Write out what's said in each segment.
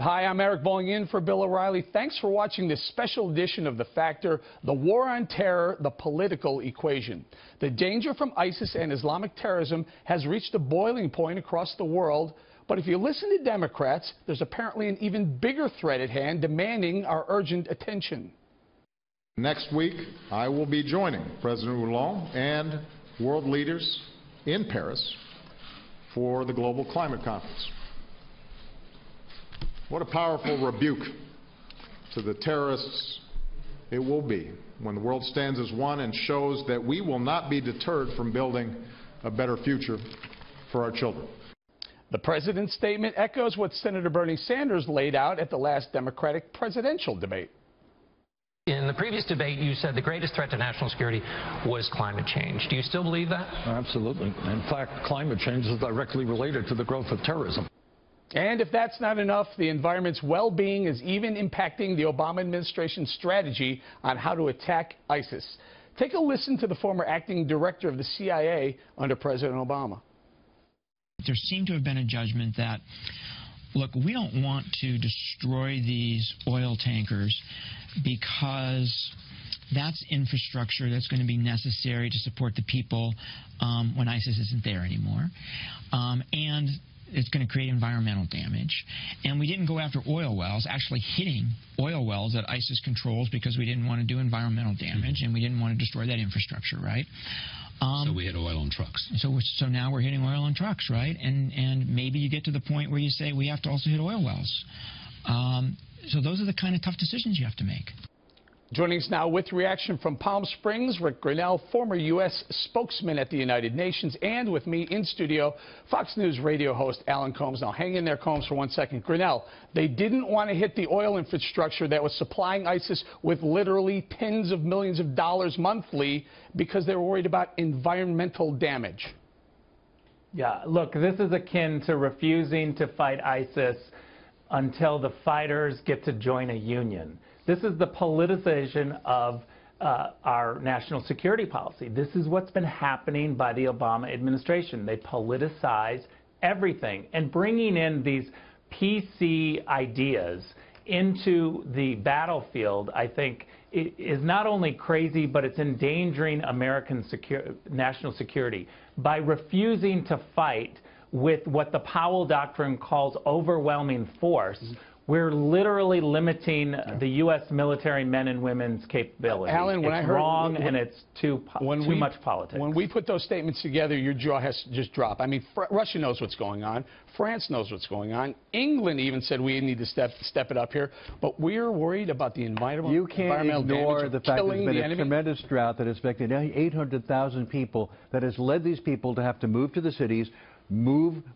Hi, I'm Eric Bolling in for Bill O'Reilly. Thanks for watching this special edition of The Factor, the war on terror, the political equation. The danger from ISIS and Islamic terrorism has reached a boiling point across the world. But if you listen to Democrats, there's apparently an even bigger threat at hand demanding our urgent attention. Next week, I will be joining President Hollande and world leaders in Paris for the Global Climate Conference. What a powerful rebuke to the terrorists it will be when the world stands as one and shows that we will not be deterred from building a better future for our children. The president's statement echoes what Senator Bernie Sanders laid out at the last Democratic presidential debate. In the previous debate, you said the greatest threat to national security was climate change. Do you still believe that? Absolutely. In fact, climate change is directly related to the growth of terrorism. And if that's not enough, the environment's well-being is even impacting the Obama administration's strategy on how to attack ISIS. Take a listen to the former acting director of the CIA under President Obama. There seemed to have been a judgment that, look, we don't want to destroy these oil tankers because that's infrastructure that's going to be necessary to support the people when ISIS isn't there anymore. And it's going to create environmental damage. And we didn't go after oil wells, actually hitting oil wells that ISIS controls because we didn't want to do environmental damage and we didn't want to destroy that infrastructure, right? So we hit oil on trucks. So now we're hitting oil on trucks, right? And maybe you get to the point where you say we have to also hit oil wells. So those are the kind of tough decisions you have to make. Joining us now with reaction from Palm Springs, Rick Grinnell, former U.S. spokesman at the United Nations, and with me in studio, Fox News radio host Alan Combs. Now, hang in there, Combs, for 1 second. Grinnell, they didn't want to hit the oil infrastructure that was supplying ISIS with literally tens of millions of dollars monthly because they were worried about environmental damage. Yeah, look, this is akin to refusing to fight ISIS until the fighters get to join a union. This is the politicization of our national security policy. This is what's been happening by the Obama administration. They politicize everything, and bringing in these PC ideas into the battlefield, I think, is not only crazy, but it's endangering American national security by refusing to fight with what the Powell Doctrine calls overwhelming force. We're literally limiting the U.S. military men and women's capability. Alan, it's wrong, and it's too much politics. When we put those statements together, your jaw has to just drop. I mean, Russia knows what's going on. France knows what's going on. England even said we need to step it up here. But we're worried about the environmental damage. You can't ignore the fact there's been a tremendous drought that has affected 800,000 people, that has led these people to have to move to the cities,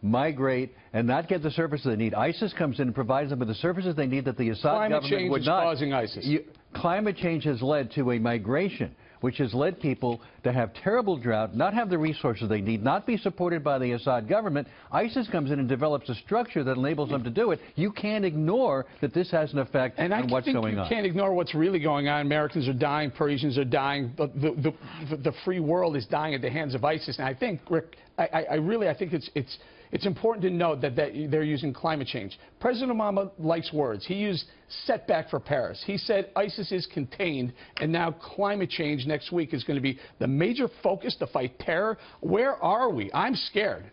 migrate, and not get the services they need. ISIS comes in and provides them with the services they need that the Assad government would not. Climate change is causing ISIS. Climate change has led to a migration, which has led people to have terrible drought, not have the resources they need, not be supported by the Assad government. ISIS comes in and develops a structure that enables them to do it. You can't ignore that this has an effect on what's going on. You can't ignore what's really going on. Americans are dying, Parisians are dying, the free world is dying at the hands of ISIS. And I think, Rick, I think it's important to note that they're using climate change. President Obama likes words. He used setback for Paris. He said ISIS is contained, and now climate change next week is going to be the major focus to fight terror. Where are we? I'm scared.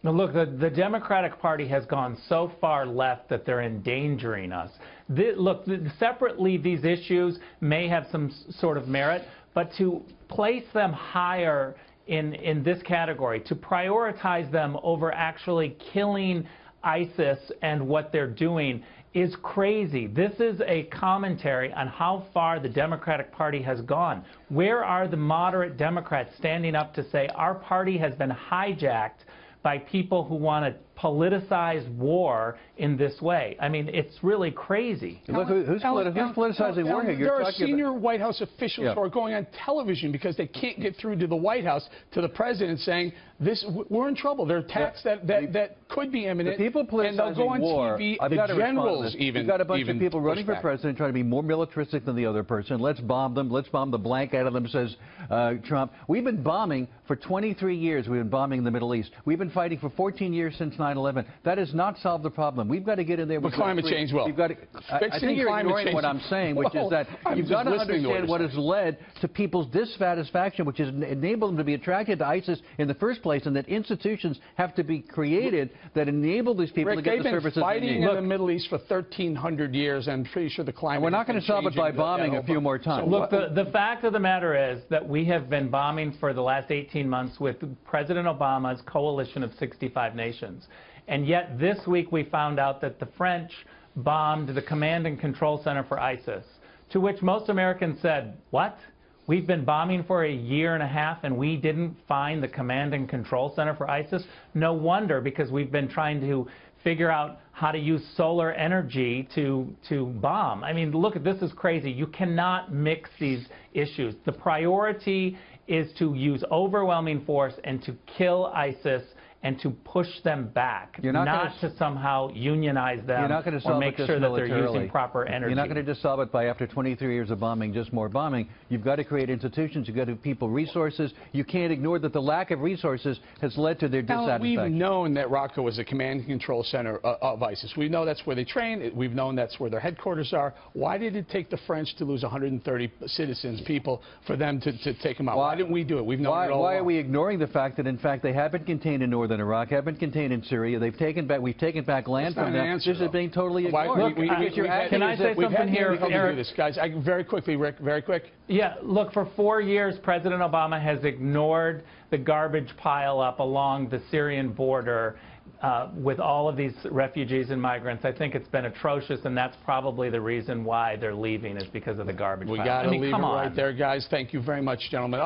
Now, look, the Democratic Party has gone so far left that they're endangering us. Look, separately, these issues may have some sort of merit, but to place them higher in this category, to prioritize them over actually killing ISIS and what they're doing is crazy. This is a commentary on how far the Democratic Party has gone. Where are the moderate Democrats standing up to say our party has been hijacked by people who want to politicize war in this way? I mean, it's really crazy. Look, who's politicizing war here? There are senior White House officials who are going on television because they can't get through to the White House, to the president, saying we're in trouble. There are attacks that could be imminent. The people politicizing and they'll go on war, TV. I've got the to generals even. You've got a bunch of people running for back. president trying to be more militaristic than the other person. Let's bomb them. Let's bomb the blank out of them, says Trump. We've been bombing for 23 years. We've been bombing the Middle East. We've been fighting for 14 years since 9/11. 9/11. That has not solved the problem. We've got to get in there. But climate change will. We've got to, I think you're ignoring what I'm saying, which is that you've got to understand what has led to people's dissatisfaction, which has enabled them to be attracted to ISIS in the first place, and that institutions have to be created that enable these people to get the services they need. They've been fighting in the Middle East for 1,300 years, and I'm pretty sure the climate. And we're not going to solve it by bombing a few more times. Look, the fact of the matter is that we have been bombing for the last 18 months with President Obama's coalition of 65 nations. And yet this week we found out that the French bombed the command and control center for ISIS, to which most Americans said, what? We've been bombing for a year and a half and we didn't find the command and control center for ISIS? No wonder, because we've been trying to figure out how to use solar energy to bomb. I mean, look, this is crazy. You cannot mix these issues. The priority is to use overwhelming force and to kill ISIS and to push them back, not to somehow unionize them or make sure that they're using proper energy. You're not going to just solve it by, after 23 years of bombing, just more bombing. You've got to create institutions. You've got to give people resources. You can't ignore that the lack of resources has led to their dissatisfaction. We've known that Raqqa was a command and control center of ISIS. We know that's where they train. We've known that's where their headquarters are. Why did it take the French to lose 130 citizens, people, for them to take them out? Why didn't we do it? We've known it all along. Why are we ignoring the fact that, in fact, they have been contained in northern Iraq, have been contained in Syria? We've taken back land from them. This is being totally ignored. Can I say something here, Eric? Guys, very quickly, Rick, very quick. Yeah, look, for 4 years, President Obama has ignored the garbage pile up along the Syrian border with all of these refugees and migrants. I think it's been atrocious, and that's probably the reason why they're leaving, is because of the garbage pile. We got to leave it right there, guys. Thank you very much, gentlemen.